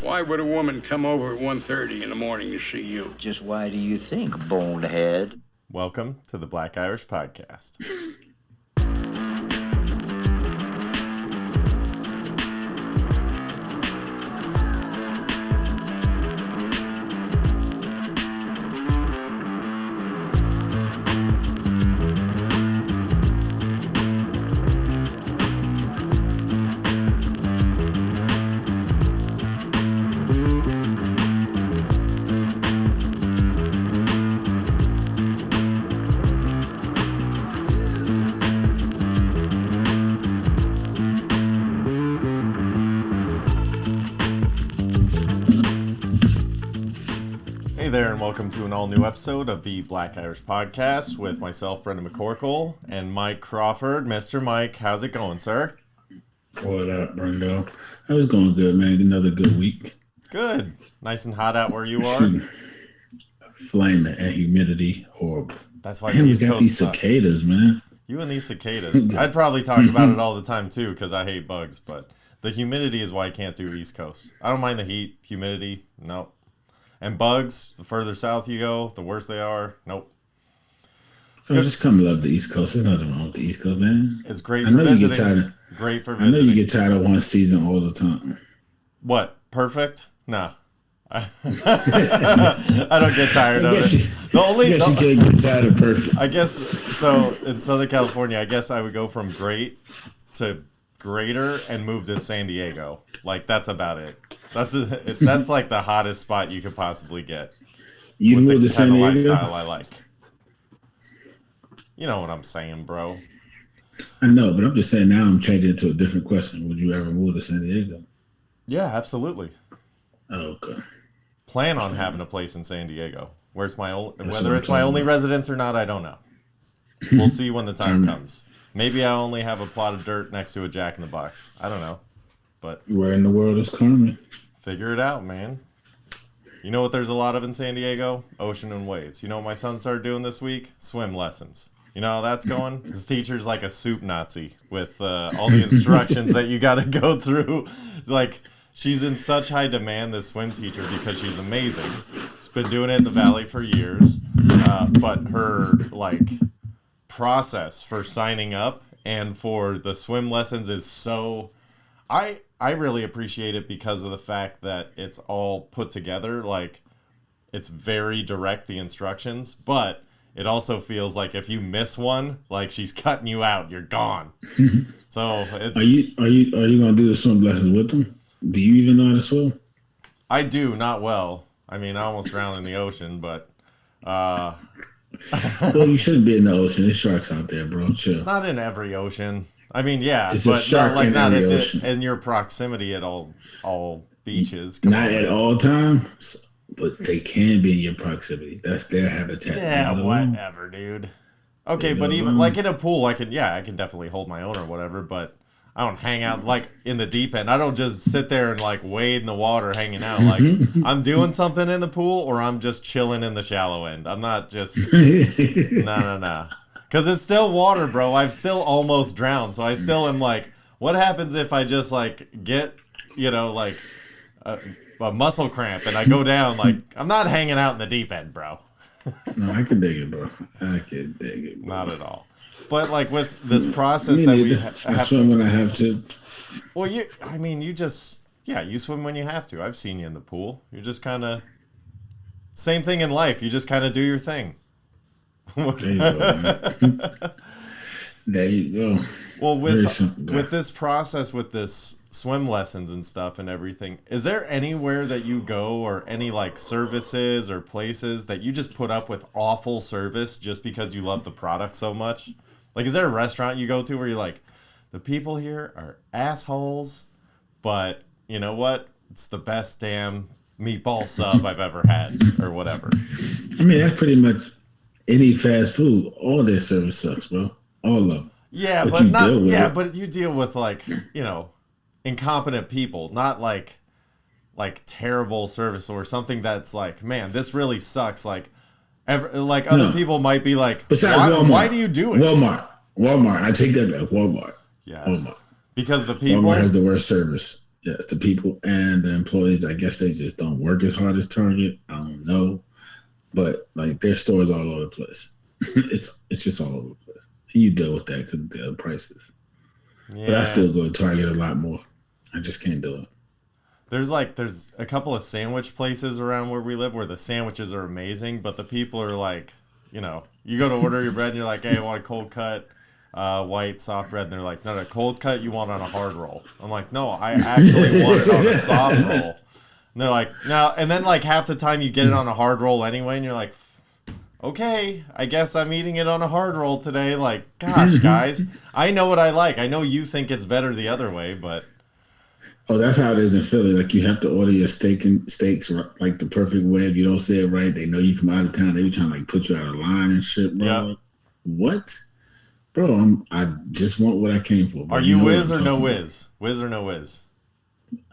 Why would a woman come over at 1:30 in the morning to see you? Just why do you think, bonehead? Welcome to the Black Irish Podcast. Hey there, and welcome to an all-new episode of the Black Irish Podcast with myself, Brendan McCorkle, and Mike Crawford. Mr. Mike, how's it going, sir? What up, Brendo? I was going good, man. Another good week. Good. Nice and hot out where you are. Flame and humidity, horrible. That's why Man, the we East got Coast these sucks. cicadas, man. You and these cicadas. I'd probably talk about it all the time, too, because I hate bugs, but the humidity is why I can't do East Coast. I don't mind the heat, humidity, nope. And bugs, the further south you go, the worse they are, nope. I just come to love the East Coast. There's nothing wrong with the East Coast, man. It's great for visiting. Great for visiting. I know you get tired of one season all the time. What? Perfect? No. I don't get tired of it. I guess you can't get tired of perfect. I guess, so in Southern California, I guess I would go from great to greater and move to San Diego. Like, that's about it. That's like the hottest spot you could possibly get. You move to San Diego? Lifestyle I like. You know what I'm saying, bro. I know, but I'm just saying now I'm changing it to a different question. Would you ever move to San Diego? Yeah, absolutely. Oh, okay. Plan on having a place in San Diego. Whether it's my only residence or not, I don't know. We'll see when the time comes. Maybe I only have a plot of dirt next to a Jack in the Box. I don't know. But where in the world is Carmen? Figure it out, man. You know what there's a lot of in San Diego? Ocean and waves. You know what my son started doing this week? Swim lessons. You know how that's going? His teacher's like a soup Nazi with all the instructions that you got to go through. Like, she's in such high demand, this swim teacher, because she's amazing. She's been doing it in the Valley for years. But her, like, process for signing up and for the swim lessons is so... I really appreciate it because of the fact that it's all put together. Like, it's very direct, the instructions, but it also feels like if you miss one, like she's cutting you out, you're gone. So it's... Are you gonna do the swim lessons with them? Do you even know how to swim? I do, not well. I mean, I almost drowned in the ocean, but well, you shouldn't be in the ocean. There's sharks out there, bro. Chill. Not in every ocean. I mean, yeah, it's but not in your proximity at all beaches. Not at all times, but they can be in your proximity. That's their habitat. Yeah, whatever, dude. Okay, but even like in a pool, I can definitely hold my own or whatever, but I don't hang out like in the deep end. I don't just sit there and like wade in the water hanging out. Like, I'm doing something in the pool or I'm just chilling in the shallow end. I'm not just no. Because it's still water, bro. I've still almost drowned. So I still am like, what happens if I just like get, like a muscle cramp and I go down? Like, I'm not hanging out in the deep end, bro. No, I can dig it, bro. I can dig it, bro. Not at all. But like with this process that we I swim when I have to. Well, you swim when you have to. I've seen you in the pool. You're just kind of, same thing in life. You just kind of do your thing. There you go, man. There you go. Well, with this process, with this swim lessons and stuff and everything, is there anywhere that you go or any like services or places that you just put up with awful service just because you love the product so much? Like, is there a restaurant you go to where you're like, the people here are assholes, but you know what? It's the best damn meatball sub I've ever had or whatever. I mean, that's pretty much any fast food. All their service sucks, bro. All of them. Yeah, but you deal with like, incompetent people, not like terrible service or something that's like, man, this really sucks. Like, other people might be like, why do you do it? Walmart. I take that back. Walmart. Yeah. Walmart. Because the people. Walmart has the worst service. Yes, the people and the employees. I guess they just don't work as hard as Target. I don't know, but like their stores all over the place. It's just all over the place. And you deal with that because of the prices. But I Yeah. still go to Target a lot more. I just can't do it. There's a couple of sandwich places around where we live where the sandwiches are amazing, but the people are like, you go to order your bread and you're like, hey, I want a cold cut, white soft bread, and they're like, no, cold cut you want on a hard roll. I'm like, no, I actually want it on a soft roll. And they're like, no, and then like half the time you get it on a hard roll anyway, and you're like, okay, I guess I'm eating it on a hard roll today. Like, gosh, guys, I know what I like. I know you think it's better the other way, but Oh, that's how it is in Philly. Like you have to order your steaks like the perfect way. If you don't say it right, they know you from out of town. They be trying to like put you out of line and shit, bro. yeah. What, bro? I just want what I came for. Bro. Are you know whiz what or I'm no talking whiz? Whiz or no whiz?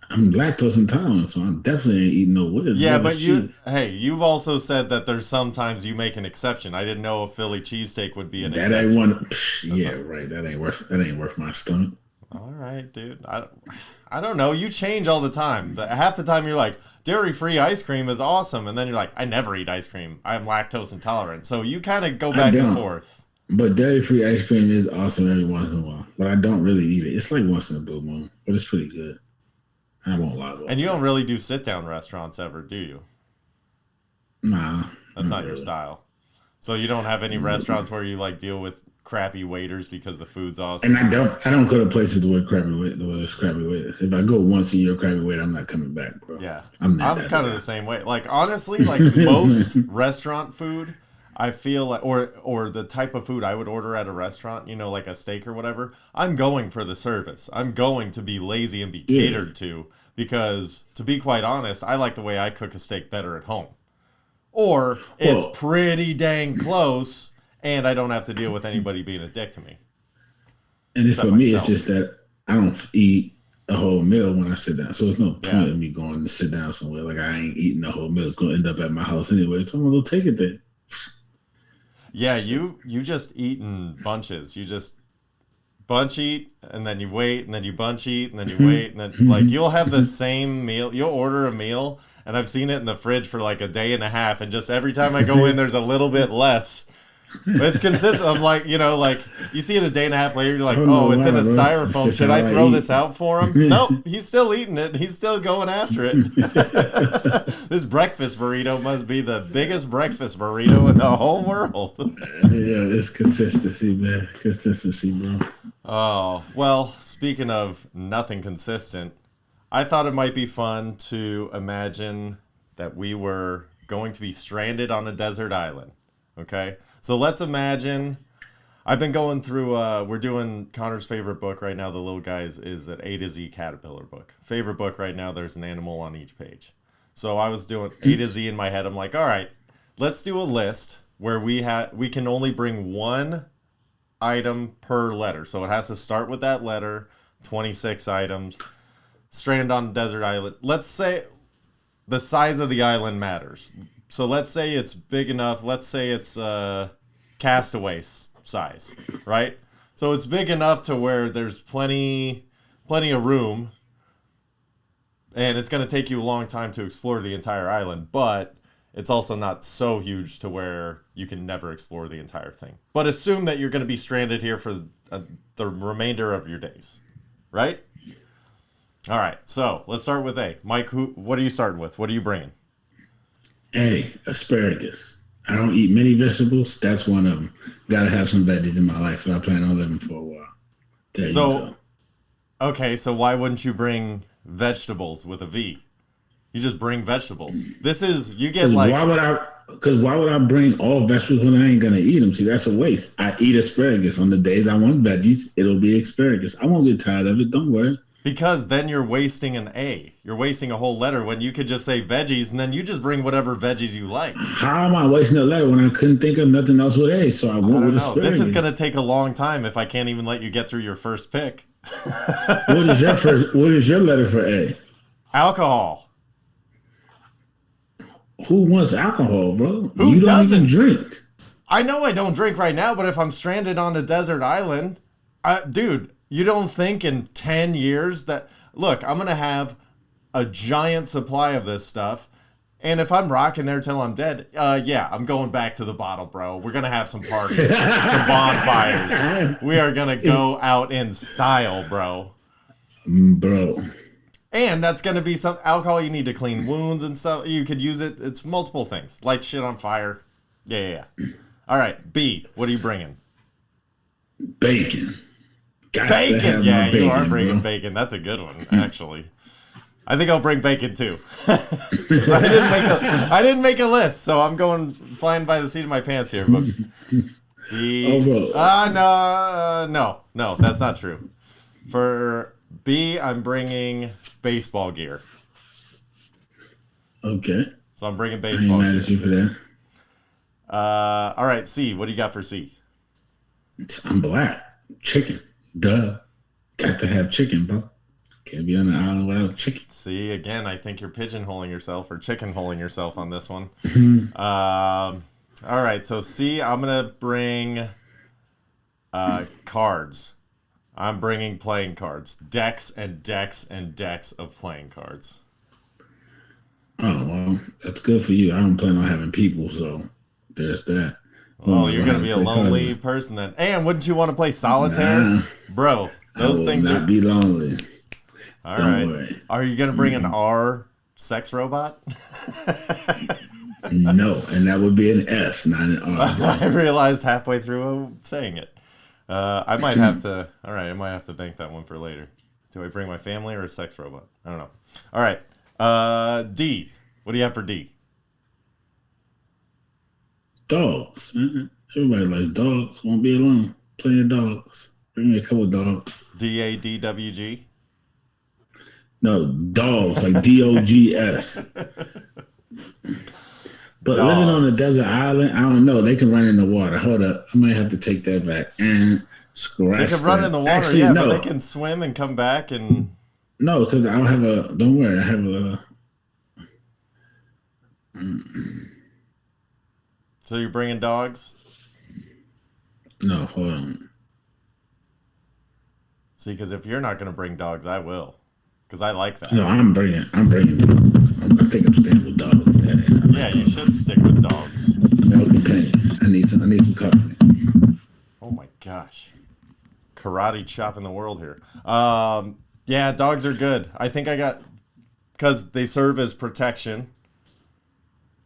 about. I'm lactose intolerant, so I'm definitely ain't eating no whiz. Yeah, Bro. but you've also said that there's sometimes you make an exception. I didn't know a Philly cheesesteak would be an That exception. ain't one. Yeah, right. That ain't worth my stomach. All right, dude. I don't know. You change all the time. Half the time you're like, dairy-free ice cream is awesome, and then you're like, I never eat ice cream. I'm lactose intolerant. So you kind of go back and forth. But dairy-free ice cream is awesome every once in a while. But I don't really eat it. It's like once in a blue moon, but it's pretty good. I won't lie about it. And you don't really do sit-down restaurants ever, do you? Nah. That's not your style. So you don't have any restaurants where you like deal with crappy waiters because the food's awesome. And I don't go to places where there's crappy waiters. If I go once a year crappy waiter, I'm not coming back, bro. Yeah. I'm kind of the same way. Like honestly, like most restaurant food, I feel like or the type of food I would order at a restaurant, like a steak or whatever, I'm going for the service. I'm going to be lazy and be catered to because to be quite honest, I like the way I cook a steak better at home. Or it's pretty dang close, and I don't have to deal with anybody being a dick to me. And for me, it's just that I don't eat a whole meal when I sit down. So there's no point in me going to sit down somewhere. Like I ain't eating the whole meal. It's going to end up at my house anyway. So I'm going to take it there. Yeah, you just eat in bunches. You just bunch eat, and then you wait, and then you bunch eat, and then you wait, and then like you'll have the same meal. You'll order a meal, and I've seen it in the fridge for like a day and a half, and just every time I go in, there's a little bit less. But it's consistent of like, like you see it a day and a half later, you're like, oh, it's in a styrofoam. Should I throw this out for him? Nope, he's still eating it. He's still going after it. This breakfast burrito must be the biggest breakfast burrito in the whole world. Yeah, it's consistency, man. Consistency, bro. Oh, well, speaking of nothing consistent, I thought it might be fun to imagine that we were going to be stranded on a desert island. Okay? So let's imagine, I've been going through, we're doing Connor's favorite book right now, The Little Guys, is an A to Z Caterpillar book. Favorite book right now, there's an animal on each page. So I was doing A to Z in my head. I'm like, all right, let's do a list where we can only bring one item per letter. So it has to start with that letter, 26 items, stranded on a desert island. Let's say the size of the island matters. So let's say it's big enough. Let's say it's Castaway size, right? So it's big enough to where there's plenty of room, and it's going to take you a long time to explore the entire island, but it's also not so huge to where you can never explore the entire thing. But assume that you're going to be stranded here for the remainder of your days, right? All right, so let's start with A. Mike, what are you starting with? What are you bringing? A, asparagus. I don't eat many vegetables. That's one of them. Got to have some veggies in my life, and I plan on living for a while. There you go. Okay, so why wouldn't you bring vegetables with a V? You just bring vegetables. You get like... Why would I bring all vegetables when I ain't going to eat them? See, that's a waste. I eat asparagus. On the days I want veggies, it'll be asparagus. I won't get tired of it. Don't worry. Because then you're wasting an A. You're wasting a whole letter when you could just say veggies, and then you just bring whatever veggies you like. How am I wasting a letter when I couldn't think of nothing else with A? So I went with asparagus. This is going to take a long time if I can't even let you get through your first pick. What is your letter for A? Alcohol. Who wants alcohol, bro? Who doesn't drink? I know I don't drink right now, but if I'm stranded on a desert island, dude, you don't think in 10 years that look, I'm going to have a giant supply of this stuff. And if I'm rocking there till I'm dead, yeah, I'm going back to the bottle, bro. We're going to have some parties, some bonfires. We are going to go out in style, bro. Bro. And that's going to be some alcohol you need to clean wounds and stuff. You could use it. It's multiple things. Light shit on fire. Yeah. All right, B, what are you bringing? Bacon. Bacon. Yeah, bacon, you are bringing bro. bacon. That's a good one, actually. I think I'll bring bacon too. I didn't make a list, so I'm going flying by the seat of my pants here. But no, that's not true. For B, I'm bringing baseball gear. Okay. So I'm bringing I baseball ain't mad gear. at you for that. All right, C, what do you got for C? I'm black. Chicken. Duh. Got to have chicken, bro. Can't be on the island without chicken. See, again, I think you're pigeonholing yourself or chicken-holing yourself on this one. All right, so C, I'm going to bring cards. I'm bringing playing cards. Decks and decks and decks of playing cards. Oh, well, that's good for you. I don't plan on having people, so there's that. Well, you're going to be a lonely person then. And wouldn't you want to play solitaire? Nah, Bro, those things not be lonely. All Don't right. worry. Are you going to bring an R sex robot? No, and that would be an S, not an R. I realized halfway through saying it. I might have to. All right, I might have to bank that one for later. Do I bring my family or a sex robot? I don't know. All right. D. What do you have for D? Dogs. Man. Everybody likes dogs. Won't be alone. Plenty of dogs. Bring me a couple of dogs. DADWG. No, dogs, like DOGS. But living on a desert island, I don't know. They can run in the water. Hold up. I might have to take that back. And scratch They can run in the water, Actually, yeah, no. but they can swim and come back and. No, because I'll have a. Don't worry, I have a. So you're bringing dogs? No, hold on. See, because if you're not going to bring dogs, I will. Because I like that. No, I'm bringing dogs. I think I'm staying with dogs. Yeah, you should stick with dogs. No companion. I need some company. Oh my gosh. Karate chopping the world here. Yeah, dogs are good. I think I got, because they serve as protection.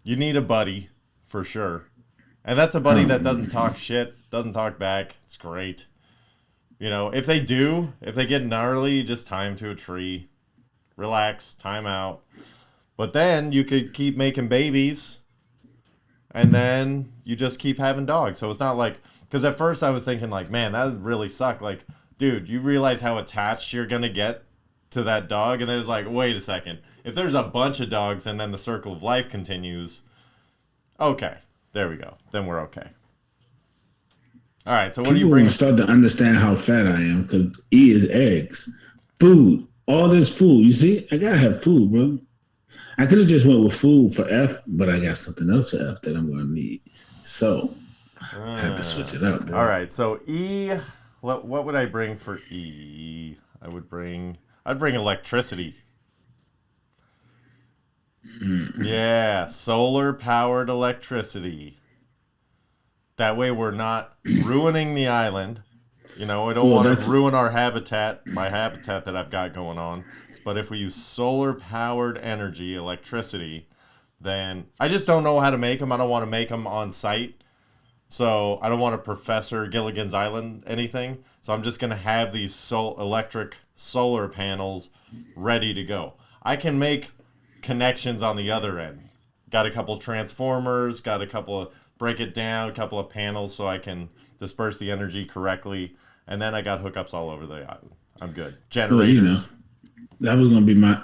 You need a buddy, for sure. And that's a buddy that doesn't talk shit, doesn't talk back. It's great. You know, if they get gnarly, you just tie them to a tree. Relax, time out. But then you could keep making babies. And then you just keep having dogs. So it's not like, because at first I was thinking like, man, that would really suck. Like, dude, you realize how attached you're going to get to that dog? And then it's like, wait a second. If there's a bunch of dogs and then the circle of life continues, okay, there we go. Then we're okay. All right, so what do you bring? People start to understand how fat I am because E is eggs. Food. All this food. You see? I got to have food, bro. I could have just went with food for F, but I got something else for F that I'm going to need. So I have to switch it up, bro. All right, so E, what would I bring for E? I'd bring electricity. Yeah, solar-powered electricity. That way we're not ruining the island. You know, I don't want to ruin our habitat, my habitat that I've got going on. But if we use solar-powered energy, electricity, then I just don't know how to make them. I don't want to make them on site. So I don't want to Professor Gilligan's Island anything. So I'm just going to have these electric solar panels ready to go. I can make connections on the other end. Got a couple transformers, break it down, a couple of panels so I can disperse the energy correctly. And then I got hookups all over the island. I'm good. Generators. Well, that was going to be I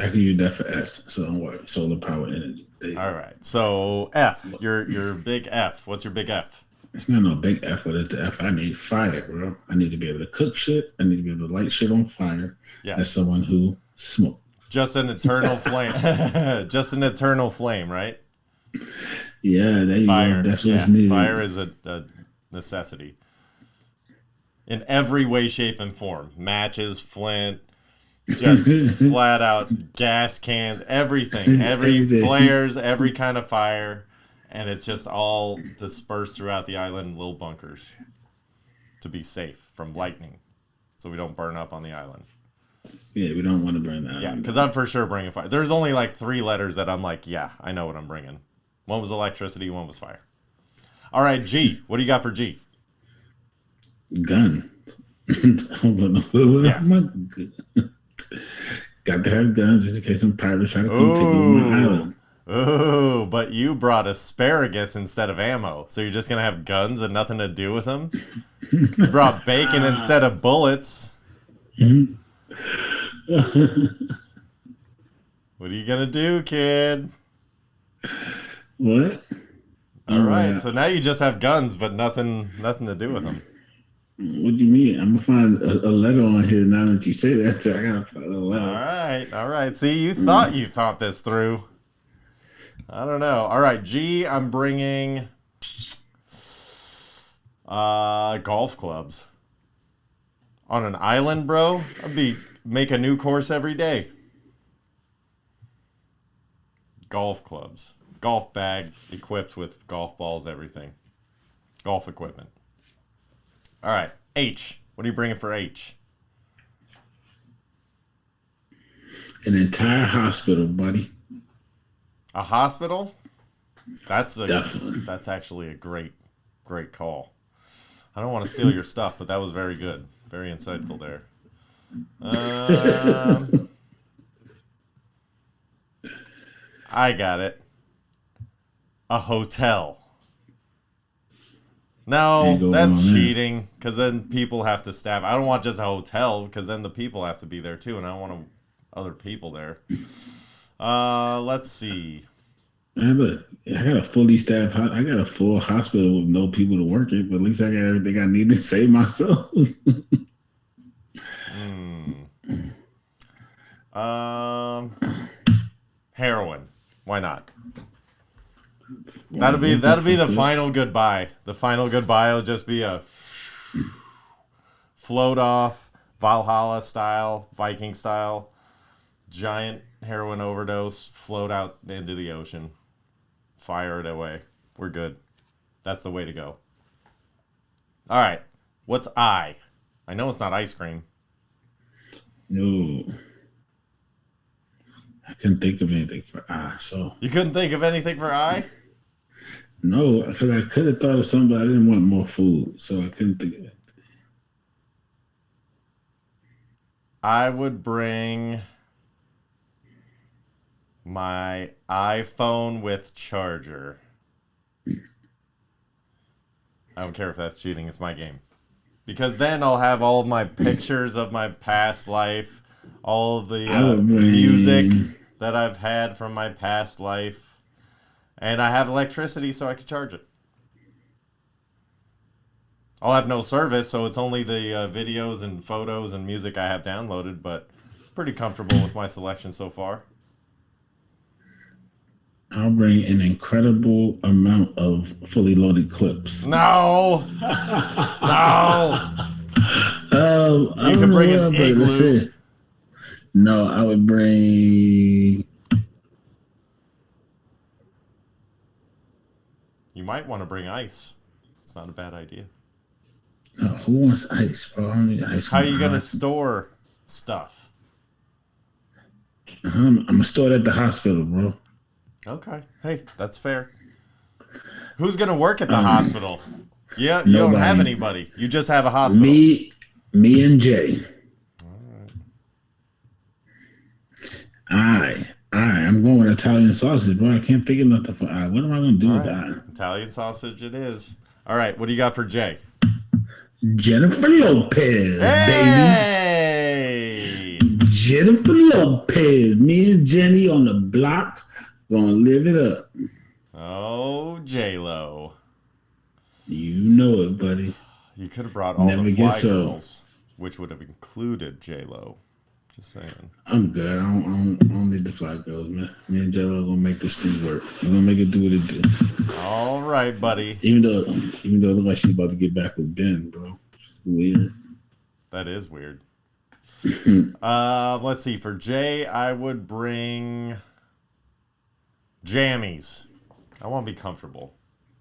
could use that for S, so don't worry. Solar power energy. All right. So F, your big F. What's your big F? It's not no big F, but it's the F. I need fire, bro. I need to be able to cook shit. I need to be able to light shit on fire. Yeah. As someone who smokes. Just an eternal flame. Just an eternal flame, right? Yeah, there you Fire. go. That's what's needed. Fire is a necessity. In every way, shape, and form. Matches, flint, Just flat out gas cans, everything, Everything. flares, every kind of fire, and it's just all dispersed throughout the island in little bunkers to be safe from lightning, so we don't burn up on the island. Yeah, we don't want to burn that. Yeah, because I'm for sure bringing fire. There's only like 3 letters that I'm like, yeah, I know what I'm bringing. One was electricity, one was fire. All right, G. What do you got for G? Gun. Yeah. Got to have guns just in case some pirates try to come take over my island. Oh, but you brought asparagus instead of ammo, so you're just gonna have guns and nothing to do with them. You brought bacon instead of bullets. What are you gonna do, kid? What? All right, so now you just have guns, but nothing to do with them. What do you mean? I'm gonna find a letter on here now that you say that. So I gotta find a letter. All right. See, you thought this through. I don't know. All right, G. I'm bringing golf clubs. On an island, bro. Make a new course every day. Golf clubs, golf bag equipped with golf balls, everything. Golf equipment. All right, H. What are you bringing for H? An entire hospital, buddy. A hospital? Definitely. That's actually a great call. I don't want to steal your stuff, but that was very good. Very insightful there. I got it. A hotel. No, that's cheating, because then people have to staff. I don't want just a hotel, because then the people have to be there too, and I don't want other people there. Let's see. I got a fully staffed. I got a full hospital with no people to work it, but at least I got everything I need to save myself. Heroin. Why not? That'll be the final goodbye. The final goodbye will just be a float off, Valhalla style, Viking style, giant heroin overdose, float out into the ocean, fire it away. We're good. That's the way to go. All right. What's I? I know it's not ice cream. No. I couldn't think of anything for I, so. You couldn't think of anything for I? No, because I could have thought of something, but I didn't want more food, so I couldn't think of it. I would bring my iPhone with charger. I don't care if that's cheating, it's my game. Because then I'll have all of my pictures of my past life, all of the music that I've had from my past life, and I have electricity so I can charge it. I'll have no service, so it's only the videos and photos and music I have downloaded, but pretty comfortable with my selection so far. I'll bring an incredible amount of fully loaded clips. No! No! You could bring an igloo. No, I would bring... You might want to bring ice. It's not a bad idea. No, who wants ice, bro? I don't need ice. How are you going to store stuff? I'm going to store it at the hospital, bro. Okay. Hey, that's fair. Who's going to work at the hospital? Yeah, you don't have anybody. You just have a hospital. Me and Jay. All right. I'm going with Italian sausage, bro. I can't think of nothing for I. What am I going to do with that? Italian sausage it is. All right. What do you got for Jay? Jennifer Lopez, hey! baby. Jennifer Lopez. Me and Jenny on the block. Gonna live it up. Oh, J-Lo. You know it, buddy. You could have brought all the fly girls, which would have included J-Lo. Just saying. I'm good. I don't need the fly girls, man. Me and J-Lo gonna make this thing work. We're gonna make it do what it do. All right, buddy. Even though it looks like she's about to get back with Ben, bro. It's weird. That is weird. Let's see. For Jay, I would bring jammies. I want to be comfortable.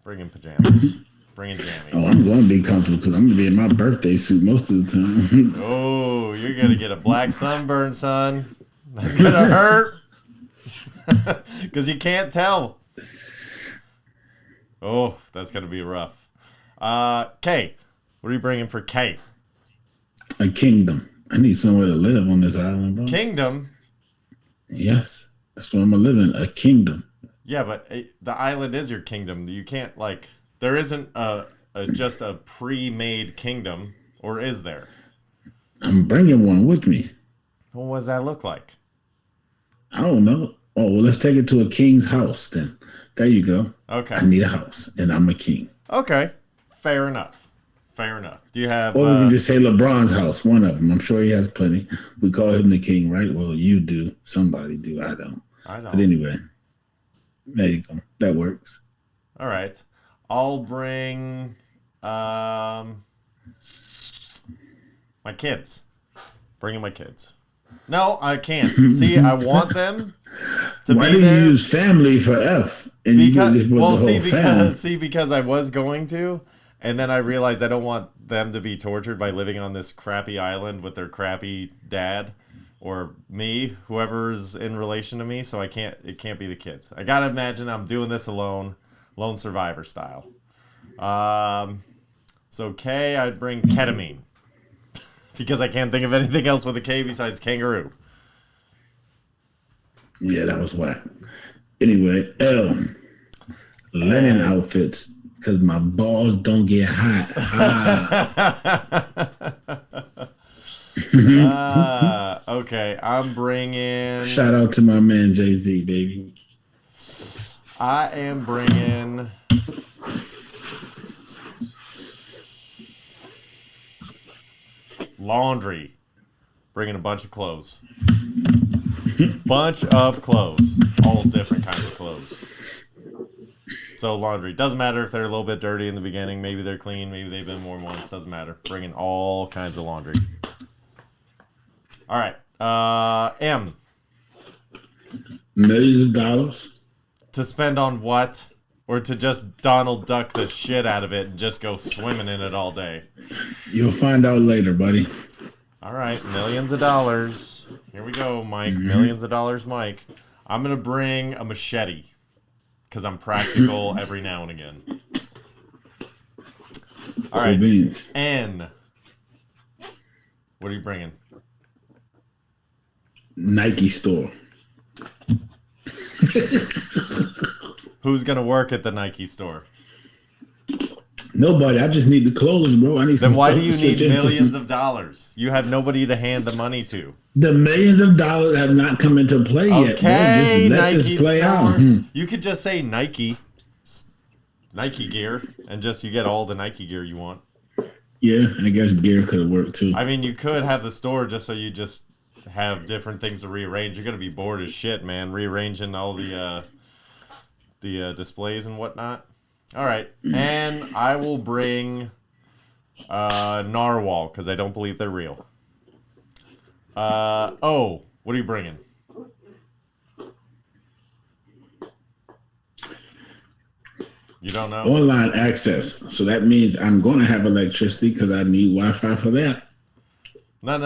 Bringing pajamas. Bringing jammies. Oh, I'm going to be comfortable because I'm going to be in my birthday suit most of the time. Oh, you're going to get a black sunburn, son. That's going to hurt. Because you can't tell. Oh, that's going to be rough. Kay, what are you bringing for Kay? A kingdom. I need somewhere to live on this island, bro. Kingdom? Yes. That's where I'm going to live in. A kingdom. Yeah, but the island is your kingdom. You can't, like... There isn't just a pre-made kingdom, or is there? I'm bringing one with me. Well, what does that look like? I don't know. Oh, well, let's take it to a king's house then. There you go. Okay. I need a house, and I'm a king. Okay. Fair enough. Fair enough. Do you have... Or we can just say LeBron's house, one of them. I'm sure he has plenty. We call him the king, right? Well, you do. Somebody do. I don't. I don't. But anyway, there you go. That works. All right. I'll bring my kids. Bringing my kids. No, I can't. See, I want them to Why be did there. you use family for F? And Because you just put the whole family? because I was going to, and then I realized I don't want them to be tortured by living on this crappy island with their crappy dad or me, whoever's in relation to me. So it can't be the kids. I gotta imagine I'm doing this alone. Lone Survivor style. So K, I'd bring ketamine. Because I can't think of anything else with a K besides kangaroo. Yeah, that was whack. Anyway, L. Linen outfits. Because my balls don't get hot. Okay, I'm bringing... Shout out to my man Jay-Z, baby. I am bringing laundry. Bringing a bunch of clothes. Bunch of clothes. All different kinds of clothes. So laundry. Doesn't matter if they're a little bit dirty in the beginning. Maybe they're clean. Maybe they've been worn once. Doesn't matter. Bringing all kinds of laundry. All right. M. Millions of dollars. To spend on what? Or to just Donald Duck the shit out of it and just go swimming in it all day? You'll find out later, buddy. All right, millions of dollars. Here we go, Mike. Millions of dollars, Mike. I'm going to bring a machete because I'm practical every now and again. All right, N. What are you bringing? Nike store. Who's going to work at the Nike store? Nobody. I just need the clothes, bro. I need. Then why do you need millions of dollars? You have nobody to hand the money to. The millions of dollars have not come into play yet. Okay, Just let Nike this play store. out. You could just say Nike gear, and just you get all the Nike gear you want. Yeah, I guess gear could have worked too. I mean, you could have the store just so you just have different things to rearrange. You're gonna be bored as shit, man, rearranging all the displays and whatnot. All right, and I will bring narwhal because I don't believe they're real. Oh, what are you bringing? You don't know? Online access. So that means I'm going to have electricity because I need Wi-Fi for that. No.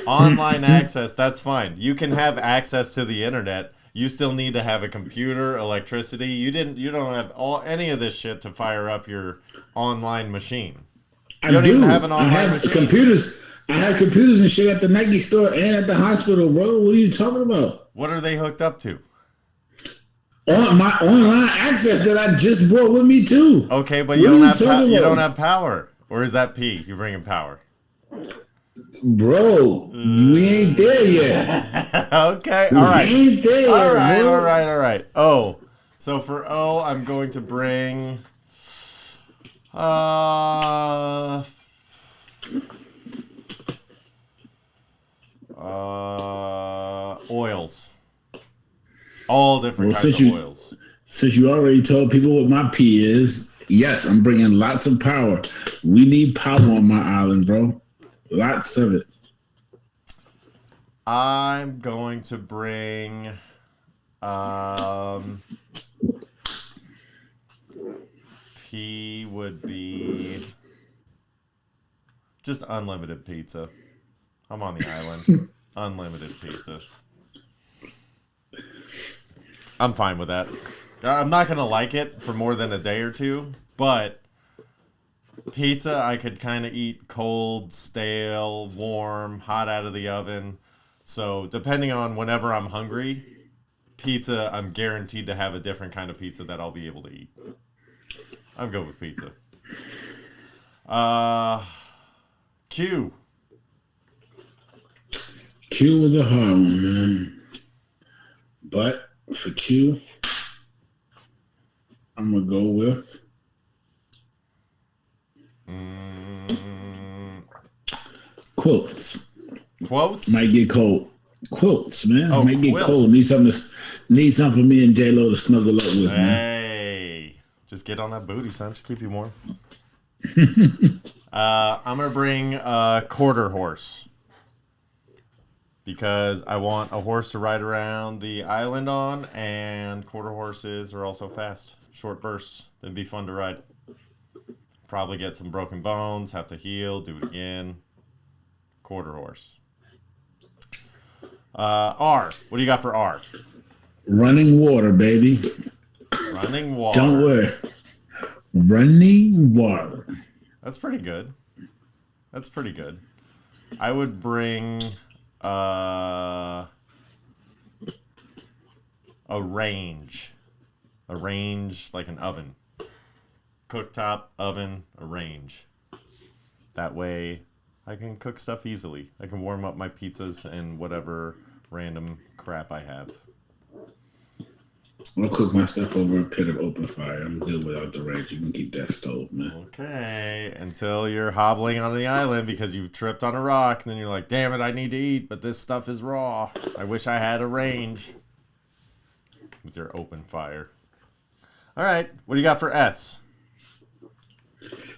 Online access, that's fine. You can have access to the internet. You still need to have a computer, electricity. You don't have any of this shit to fire up your online machine. You don't even have an online machine. I have computers and shit at the Nike store and at the hospital, bro. What are you talking about? What are they hooked up to? On my online access that I just brought with me too. Okay, but you don't have power. Or is that P? You're bringing power. Bro, we ain't there yet. Okay, all right. We ain't there yet, all right. Oh, so for O, I'm going to bring oils. All different kinds of oils. Since you already told people what my P is, yes, I'm bringing lots of power. We need power on my island, bro. Lots of it. I'm going to bring P would be just unlimited pizza. I'm on the island. Unlimited pizza. I'm fine with that. I'm not going to like it for more than a day or two, but pizza I could kind of eat cold, stale, warm, hot out of the oven. So depending on whenever I'm hungry, pizza, I'm guaranteed to have a different kind of pizza that I'll be able to eat. I'm good with pizza. Q. Q was a hard one, man. But for Q, I'm going to go with quotes. Quotes? Might get cold. Quotes, man. Oh, Might get quilts. cold. Need something for me and J-Lo to snuggle up with, man. Hey. Just get on that booty, son. Just keep you warm. I'm going to bring a quarter horse. Because I want a horse to ride around the island on, and quarter horses are also fast. Short bursts. They'd be fun to ride. Probably get some broken bones, have to heal, do it again. Quarter horse. R. What do you got for R? Running water, baby. Running water. Don't worry. Running water. That's pretty good. That's pretty good. I would bring a range. A range like an oven. Cooktop, oven, a range. That way I can cook stuff easily. I can warm up my pizzas and whatever random crap I have. I'll cook my stuff over a pit of open fire. I'm good without the range. You can keep that stove, man. Okay, until you're hobbling on the island because you've tripped on a rock, and then you're like, damn it, I need to eat, but this stuff is raw. I wish I had a range. With your open fire. All right, what do you got for S?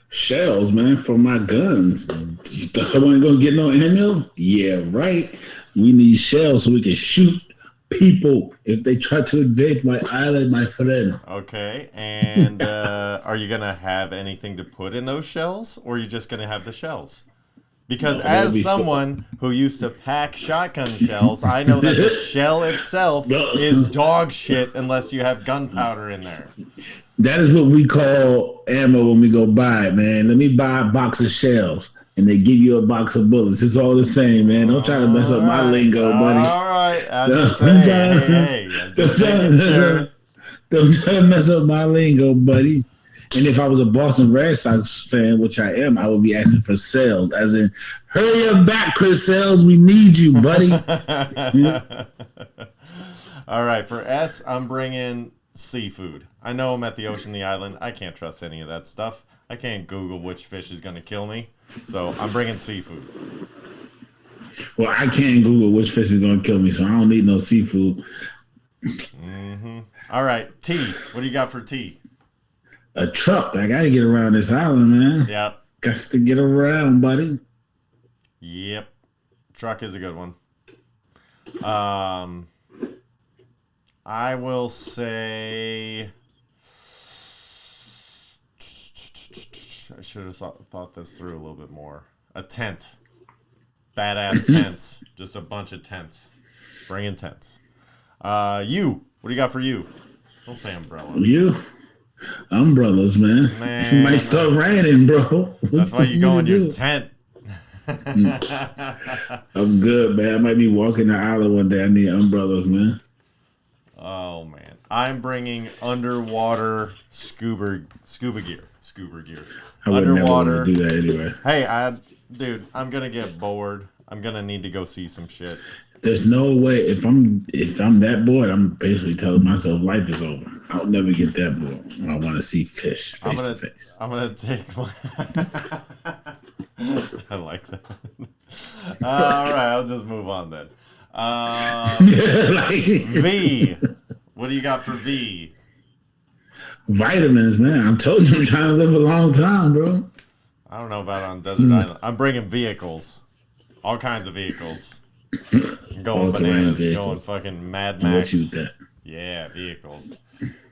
Shells, man, for my guns. You thought I wasn't going to get no ammo? Yeah, right. We need shells so we can shoot people if they try to invade my island, my friend. Okay, and are you going to have anything to put in those shells, or are you just going to have the shells? Because as someone who used to pack shotgun shells, I know that the shell itself is dog shit unless you have gunpowder in there. That is what we call ammo when we go buy it, man. Let me buy a box of shells. And they give you a box of bullets. It's all the same, man. Don't try to mess up my lingo, buddy. All right. I'm just saying. Don't try to mess up my lingo, buddy. And if I was a Boston Red Sox fan, which I am, I would be asking for sales. As in, hurry up back, Chris Sales. We need you, buddy. All right. For S, I'm bringing seafood. I know I'm at the ocean, the island. I can't trust any of that stuff. I can't Google which fish is going to kill me. So I'm bringing seafood. Well, I can't Google which fish is going to kill me, so I don't need no seafood. Mm-hmm. All right. T. What do you got for T? A truck. I got to get around this island, man. Yep. Got to get around, buddy. Yep. Truck is a good one. I will say... I should have thought this through a little bit more. A tent. Badass tents. Just a bunch of tents. Bring in tents. You. What do you got for you? Don't say umbrella. You? Umbrellas, man. It might start raining, bro. That's why you go in your tent. I'm good, man. I might be walking the aisle one day. I need umbrellas, man. Oh, man. I'm bringing underwater scuba gear. I would Underwater. never want to do that anyway. Hey, dude, I'm gonna get bored. I'm gonna need to go see some shit. There's no way if I'm that bored, I'm basically telling myself life is over. I'll never get that bored. I want to see fish face to face. I'm gonna take my I like that. All right, I'll just move on then. V. What do you got for V? Vitamins, man. I told you I'm trying to live a long time, bro. I don't know about on Desert Island. I'm bringing vehicles. All kinds of vehicles. Going All-terrain bananas. Going vehicles. fucking Mad And what Max. you with that? Yeah, vehicles.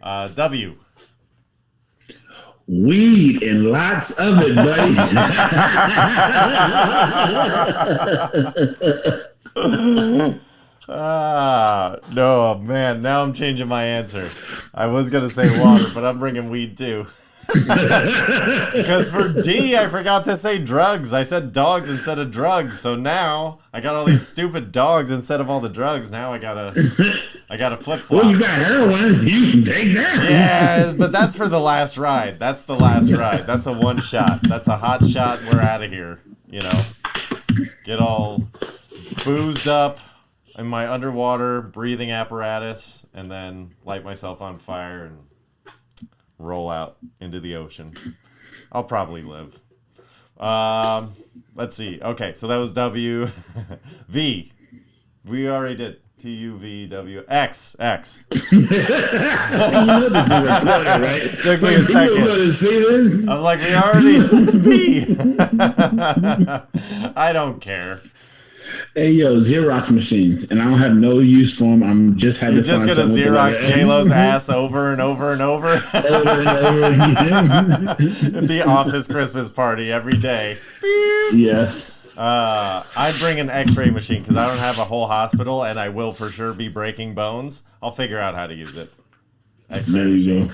W. Weed and lots of it, buddy. No, man. Now I'm changing my answer. I was going to say water, but I'm bringing weed too. Because for D, I forgot to say drugs. I said dogs instead of drugs. So now I got all these stupid dogs instead of all the drugs. Now I gotta flip flop. Well, you got heroin. You can take that. Yeah, but that's for the last ride. That's the last ride. That's a one shot. That's a hot shot. We're out of here. You know, get all boozed up in my underwater breathing apparatus, and then light myself on fire and roll out into the ocean. I'll probably live. Let's see. Okay, so that was W. V. We already did. T-U-V-W. X. You know this is recorded, right? Took me a second. People gonna see this. I was like, we already said V. I don't care. Hey, yo, Xerox machines, and I don't have no use for them. I'm just had You're to just find gonna something with the Xerox letter X. J-Lo's ass over and over and over. Over and over again. At the office Christmas party every day. Yes. I'd bring an X-ray machine because I don't have a whole hospital, and I will for sure be breaking bones. I'll figure out how to use it. X-ray There you machine. go.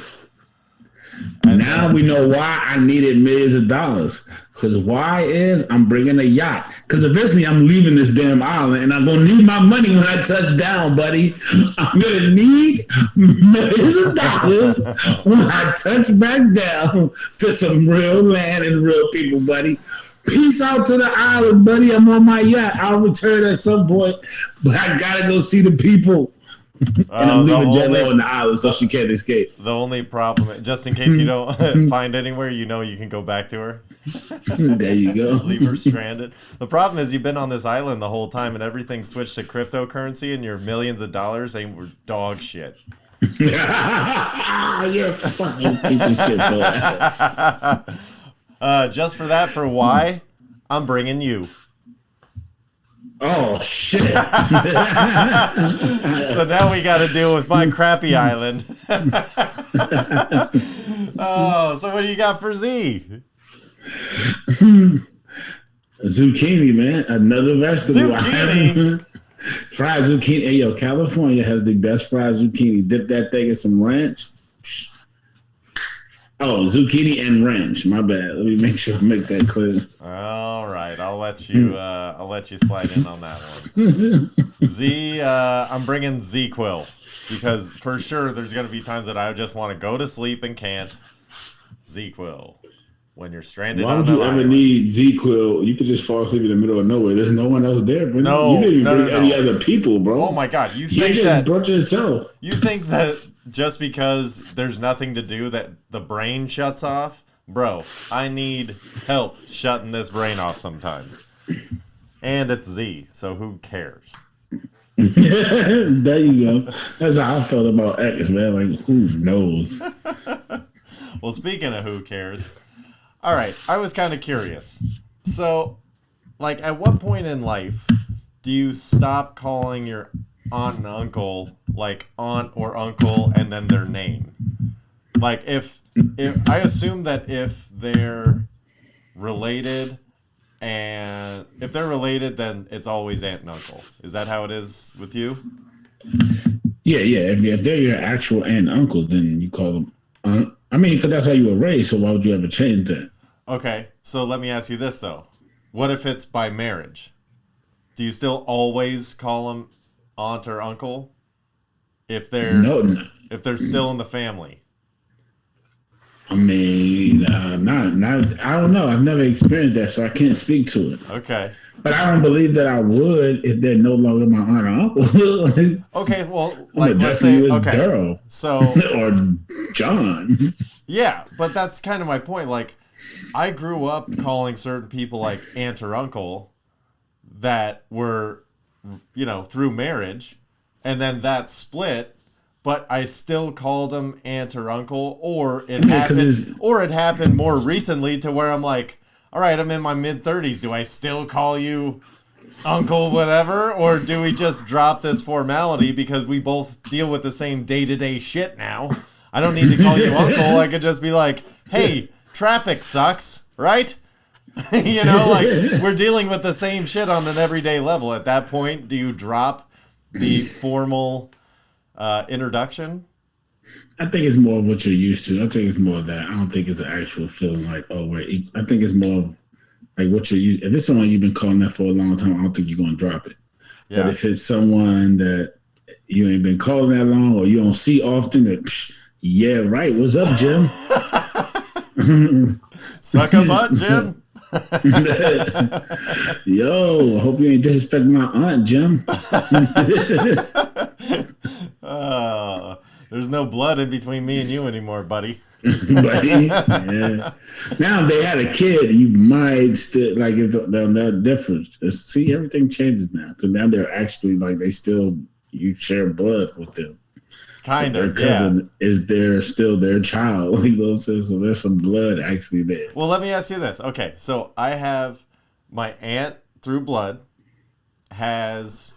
And Now we know why I needed millions of dollars. Because why is I'm bringing a yacht. Because eventually I'm leaving this damn island and I'm going to need my money when I touch down, buddy. I'm going to need millions of dollars when I touch back down to some real land and real people, buddy. Peace out to the island, buddy. I'm on my yacht. I'll return at some point, but I got to go see the people. And I'm leaving J-Lo on the island so she can't escape. The only problem, just in case you don't find anywhere, you know you can go back to her. There you go. Leave her stranded. The problem is you've been on this island the whole time and everything switched to cryptocurrency and your millions of dollars, they were dog shit. You're a fucking piece of shit, boy. Just for that, for Y, I'm bringing you. Oh, shit. So now we got to deal with my crappy island. Oh, so what do you got for Z? Zucchini, man. Another vegetable. Zucchini? Fried zucchini. Hey, yo, California has the best fried zucchini. Dip that thing in some ranch. Oh, zucchini and ranch. My bad. Let me make sure I make that clear. All right, I'll let you slide in on that one. Z, I'm bringing Z-Quill because for sure there's gonna be times that I just want to go to sleep and can't. Z-Quill, when you're stranded. Why on would the you ever island. need Z-Quill? You could just fall asleep in the middle of nowhere. There's no one else there. Bro. No, you didn't no, bring no, any no. other people, bro. Oh my God, you You think just that? brought yourself. You think that just because there's nothing to do that the brain shuts off? Bro, I need help shutting this brain off sometimes. And it's Z, so who cares? There you go. That's how I felt about X, man. Like, who knows? Well, speaking of who cares, all right, I was kind of curious. So, like, at what point in life do you stop calling your aunt and uncle, like, aunt or uncle, and then their name? Like, if I assume that if they're related, and if they're related, then it's always aunt and uncle. Is that how it is with you? Yeah. If they're your actual aunt and uncle, then you call them aunt. I mean, because that's how you were raised, so why would you ever change that? Okay, so let me ask you this, though. What if it's by marriage? Do you still always call them aunt or uncle? If they're still in the family? I mean, not. I don't know. I've never experienced that, so I can't speak to it. Okay. But I don't believe that I would if they're no longer my aunt or uncle. Okay, well, I'm like, let's addressing say, you as okay, Daryl so, or John. yeah, but that's kind of my point. Like, I grew up calling certain people, like, aunt or uncle that were, through marriage, and then that split, but I still called them aunt or uncle, or it happened more recently to where I'm like, all right, I'm in my mid-30s. Do I still call you uncle whatever? Or do we just drop this formality because we both deal with the same day-to-day shit now? I don't need to call you uncle. I could just be like, hey, traffic sucks, right? You know, like, we're dealing with the same shit on an everyday level. At that point, do you drop the formal introduction? I think it's more of what you're used to. I think it's more of that. I don't think it's an actual feeling like, oh, we're equal. I think it's more of like what you're used. If it's someone you've been calling that for a long time, I don't think you're going to drop it. Yeah. But if it's someone that you ain't been calling that long or you don't see often, that, yeah, right. What's up, Jim? Suck a butt, Jim. Yo, I hope you ain't disrespecting my aunt, Jim. There's no blood in between me and you anymore, buddy. Buddy, yeah. Now if they had a kid, you might still like it's that difference. See, everything changes now because now they're actually like you share blood with them. Kind of, their cousin is still their child. You know what I'm saying? So there's some blood actually there. Well, let me ask you this. Okay, so I have my aunt through blood has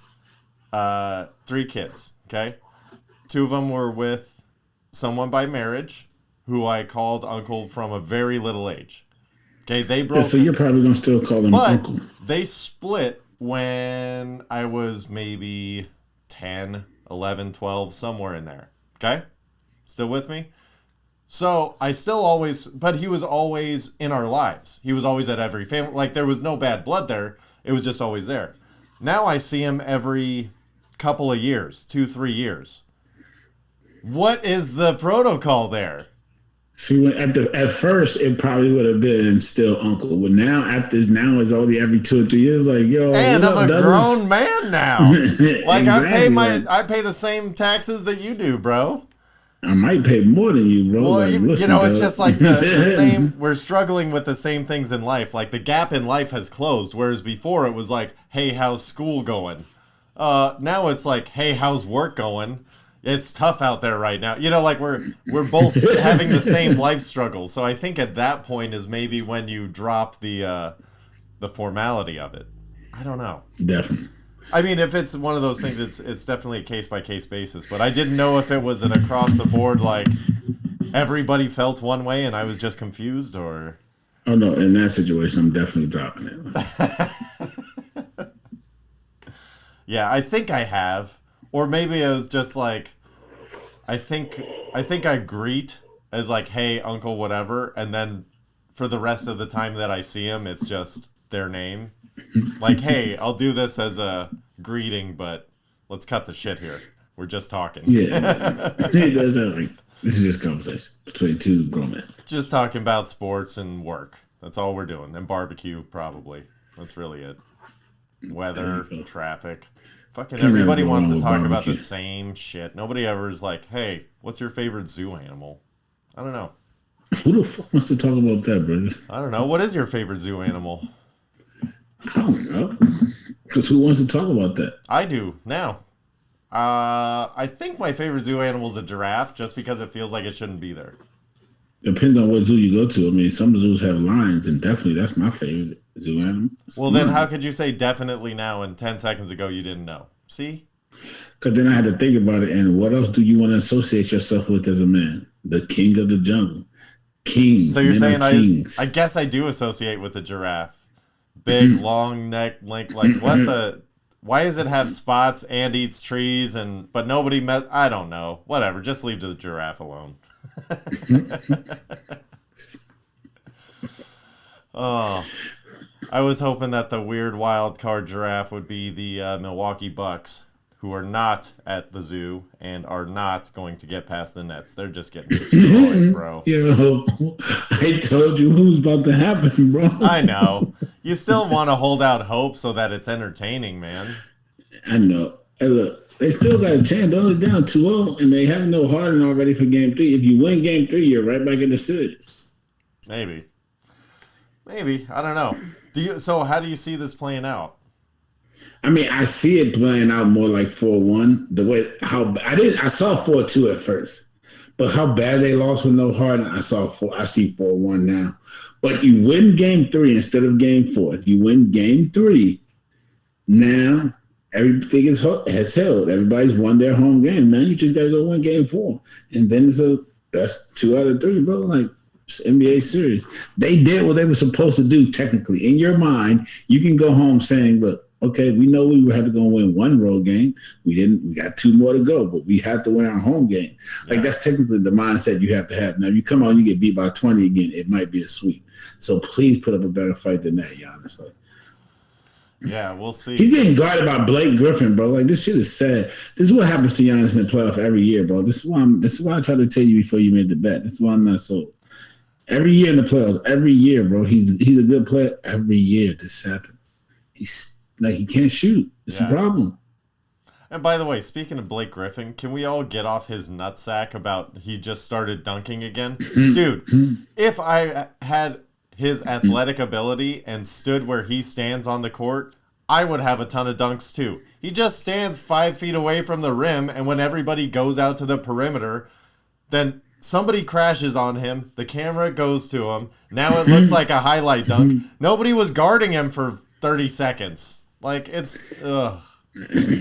3 kids. Okay, 2 of them were with someone by marriage who I called uncle from a very little age. Okay, they broke. Yeah, so you're probably gonna still call them uncle. They split when I was maybe 10, 11, 12, somewhere in there. Okay? Still with me? So I still always, but he was always in our lives. He was always at every family. Like, there was no bad blood there. It was just always there. Now I see him every couple of years, 2-3 years. What is the protocol there? See, at first it probably would have been still uncle, but now it's only every 2 or 3 years. Like, yo, and I'm a grown man now. Like, exactly. I pay the same taxes that you do, bro. I might pay more than you, bro. Well, like, you know, it's just like the same. We're struggling with the same things in life. Like, the gap in life has closed, whereas before it was like, hey, how's school going? Now it's like, hey, how's work going? It's tough out there right now. You know, like we're both having the same life struggles. So I think at that point is maybe when you drop the formality of it. I don't know. Definitely. I mean, if it's one of those things, it's definitely a case by case basis. But I didn't know if it was an across the board, like everybody felt one way and I was just confused, or. Oh no! In that situation, I'm definitely dropping it. Yeah, I think I have. Or maybe it was just like, I think I greet as like, hey, uncle, whatever, and then for the rest of the time that I see him, it's just their name. Like, hey, I'll do this as a greeting, but let's cut the shit here. We're just talking. Yeah, it does sound like this is just conversation between 2 grown men. Just talking about sports and work. That's all we're doing, and barbecue probably. That's really it. Weather, traffic. Fucking everybody wants to talk about the same shit. Nobody ever is like, hey, what's your favorite zoo animal? I don't know. Who the fuck wants to talk about that, brother? I don't know. What is your favorite zoo animal? I don't know. Because who wants to talk about that? I do, now. I think my favorite zoo animal is a giraffe, just because it feels like it shouldn't be there. Depends on what zoo you go to. I mean, some zoos have lions, and definitely that's my favorite zoo animal. Well, then how could you say definitely now and 10 seconds ago you didn't know? See? Because then I had to think about it, and what else do you want to associate yourself with as a man? The king of the jungle. King. So you're saying I guess I do associate with the giraffe. Big, long neck, like what the... Why does it have spots and eats trees, but nobody met... I don't know. Whatever, just leave the giraffe alone. Oh, I was hoping that the weird wild card giraffe would be the Milwaukee Bucks, who are not at the zoo and are not going to get past the nets. They're just getting destroyed, bro. Yo, I told you what was about to happen, bro. I know. You still want to hold out hope so that it's entertaining, man. I know. Hey, look, they still got a chance. They're only down 2-0, and they have no Harden already for Game 3. If you win Game 3, you're right back in the series. Maybe. I don't know. So how do you see this playing out? I mean, I see it playing out more like 4-1. The way I saw 4-2 at first, But how bad they lost with no Harden, I see 4-1 now. But you win game 3 instead of game 4. If you win game 3, now everything has held. Everybody's won their home game. Now you just gotta go win game 4. And then that's 2 out of 3, bro. Like it's NBA series. They did what they were supposed to do technically. In your mind, you can go home saying, look, okay, we know we have to go win 1 road game. We didn't. We got 2 more to go, but we have to win our home game. Like that's technically the mindset you have to have. Now, if you come out and you get beat by 20 again, it might be a sweep. So please put up a better fight than that, Giannis. Like, yeah, we'll see. He's getting guarded by Blake Griffin, bro. Like this shit is sad. This is what happens to Giannis in the playoff every year, bro. This is why I tried to tell you before you made the bet. This is why I'm not sold. Every year in the playoffs, every year, bro. He's a good player. Every year this happens. He can't shoot. It's a problem. And by the way, speaking of Blake Griffin, can we all get off his nutsack about he just started dunking again? Dude, if I had his athletic ability and stood where he stands on the court, I would have a ton of dunks too. He just stands 5 feet away from the rim, and when everybody goes out to the perimeter, then somebody crashes on him, the camera goes to him, now it looks like a highlight dunk. Nobody was guarding him for 30 seconds. Like,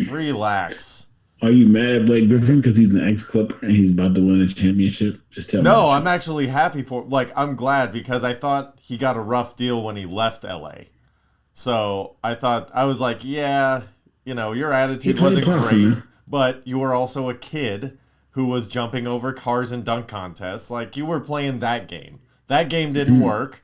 relax. Are you mad at Blake Griffin because he's an ex-Clipper and he's about to win a championship? Just tell me. No, I'm actually happy for. Like, I'm glad because I thought he got a rough deal when he left LA. So I was like, yeah, your attitude wasn't great, but you were also a kid who was jumping over cars in dunk contests. Like, you were playing that game. That game didn't work.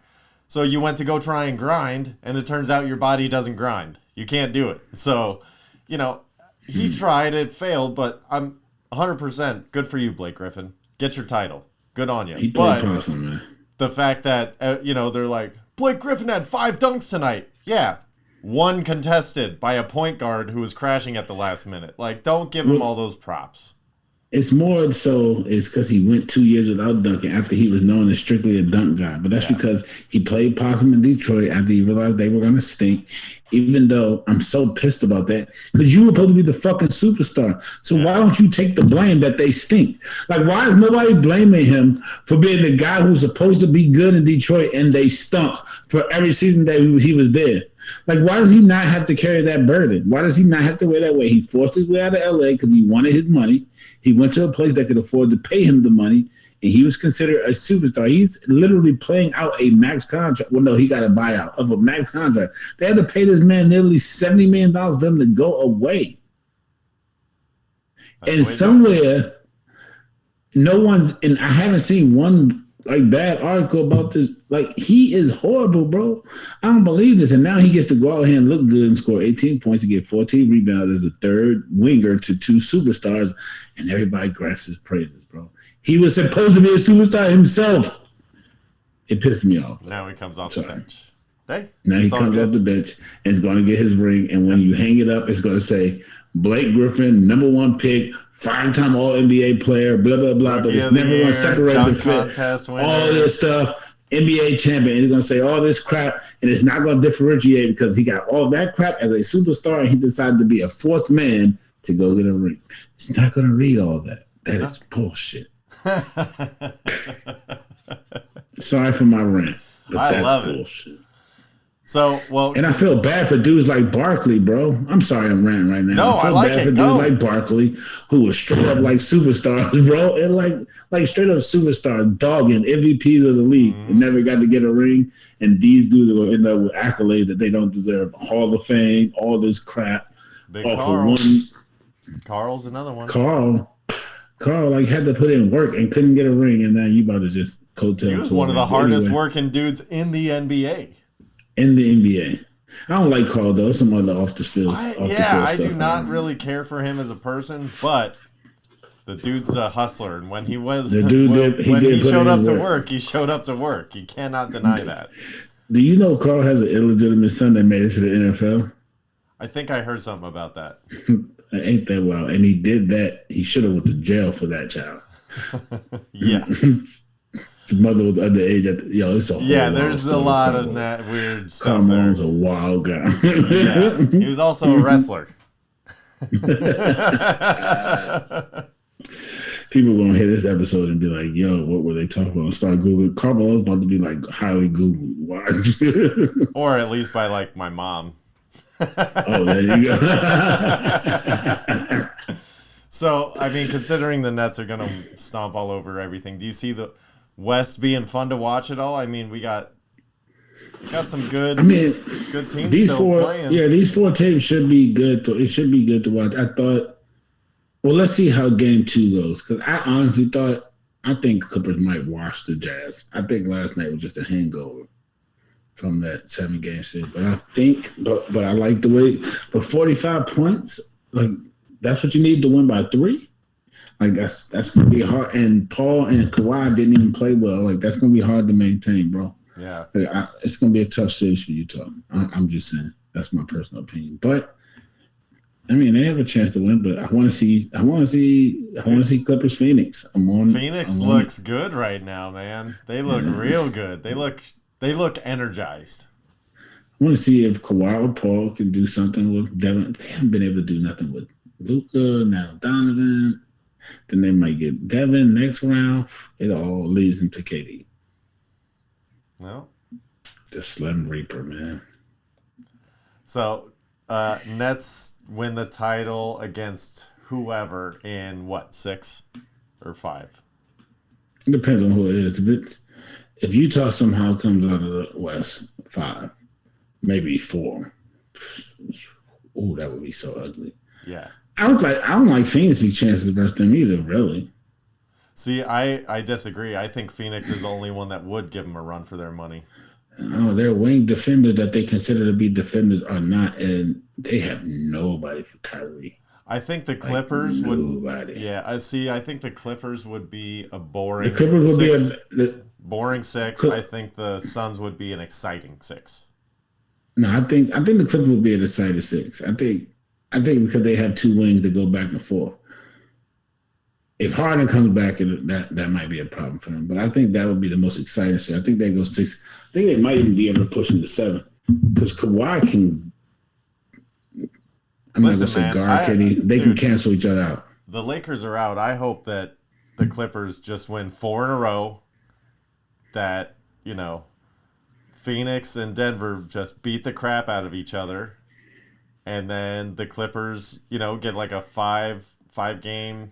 So you went to go try and grind, and it turns out your body doesn't grind. You can't do it. So, he tried, it failed, but I'm 100% good for you, Blake Griffin. Get your title. Good on you. He played awesome, man. The fact that, they're like, Blake Griffin had 5 dunks tonight. Yeah. 1 contested by a point guard who was crashing at the last minute. Like, don't give him all those props. It's more so it's because he went 2 years without dunking after he was known as strictly a dunk guy. But that's because he played possum in Detroit after he realized they were going to stink. Even though I'm so pissed about that because you were supposed to be the fucking superstar. So why don't you take the blame that they stink? Like, why is nobody blaming him for being the guy who's supposed to be good in Detroit and they stunk for every season that he was there? Like, why does he not have to carry that burden? Why does he not have to wear that way? He forced his way out of LA because he wanted his money. He went to a place that could afford to pay him the money, and he was considered a superstar. He's literally playing out a max contract. Well, no, he got a buyout of a max contract. They had to pay this man nearly $70 million for him to go away. And somewhere, no one's, and I haven't seen one bad article about this. Like, he is horrible, bro. I don't believe this. And now he gets to go out here and look good and score 18 points and get 14 rebounds as a third winger to 2 superstars, and everybody grasps his praises, bro. He was supposed to be a superstar himself. It pissed me off. Now he comes off the bench. Hey, now he comes off the bench and is going to get his ring. And when you hang it up, it's going to say Blake Griffin, #1 pick, 5-time All-NBA player, blah, blah, blah. But it's never going to separate the fit. All this stuff. NBA champion. He's going to say all this crap, and it's not going to differentiate because he got all that crap as a superstar, and he decided to be a 4th man to go get a ring. It's not going to read all that. That is bullshit. Sorry for my rant, but that's bullshit. So, and I feel bad for dudes like Barkley, bro. I'm sorry I'm ranting right now. No, I feel bad for dudes like Barkley who was straight up like superstars, bro. And like straight up superstars, dogging MVPs of the league and never got to get a ring. And these dudes will end up with accolades that they don't deserve. Hall of Fame, all this crap. Big Carl. Carl's another one. Carl had to put in work and couldn't get a ring, and now you about to just coattail. He was one of the hardest working dudes in the NBA. In the NBA. I don't like Carl, though. Some other off the field. I do not really care for him as a person, but the dude's a hustler. And when he was, when he showed up to work, he showed up to work. You cannot deny that. Do you know Carl has an illegitimate son that made it to the NFL? I think I heard something about that. Ain't that wild? And he did that. He should have went to jail for that child. Yeah. His mother was underage. It's a whole there's a lot of that weird stuff. Carmel's a wild guy. Yeah, he was also a wrestler. People gonna hear this episode and be like, "Yo, what were they talking about?" And start googling. Carmelo's about to be like highly googled. Watch. Or at least by like my mom. Oh, there you go. So, I mean, considering the Nets are going to stomp all over everything, do you see the West being fun to watch at all? I mean, we got some good good teams these still four, playing. yeah, these four teams should be good. It should be good to watch. I thought, well, let's see how game 2 goes, because I honestly thought, I think Clippers might wash the Jazz. I think last night was just a hangover from that 7-game series. But I think, but I like the way, but 45 points, like, that's what you need to win by 3. Like that's gonna be hard. And Paul and Kawhi didn't even play well. Like that's gonna be hard to maintain, bro. Yeah, like, it's gonna be a tough series for Utah. I'm just saying. That's my personal opinion. But I mean, they have a chance to win. But I want to see Clippers Phoenix. Phoenix looks good right now, man. They look real good. They look energized. I want to see if Kawhi or Paul can do something with Devin. They haven't been able to do nothing with Luka, now Donovan. Then they might get Devin next round. It all leads them to KD. No. The Slim Reaper, man. So, Nets win the title against whoever in what, 6 or 5? It depends on who it is. If Utah somehow comes out of the West, 5, maybe 4. Oh, that would be so ugly. Yeah. I don't like Phoenix's chances versus them either, really. See, I disagree. I think Phoenix is the only one that would give them a run for their money. Oh, their wing defenders that they consider to be defenders are not, and they have nobody for Kyrie. I think the Clippers would. Nobody. Yeah, I see. I think the Clippers would be a boring. The Clippers would 6, be boring 6. I think the Suns would be an exciting 6. No, I think the Clippers would be a decided 6. I think because they have 2 wings that go back and forth. If Harden comes back, that might be a problem for them. But I think that would be the most exciting shit. I think they go 6. I think they might even be able to push them to 7 because Kawhi can. I'm not gonna say guard KD. They can cancel each other out. The Lakers are out. I hope that the Clippers just win 4 in a row. That Phoenix and Denver just beat the crap out of each other. And then the Clippers, get like a 5-game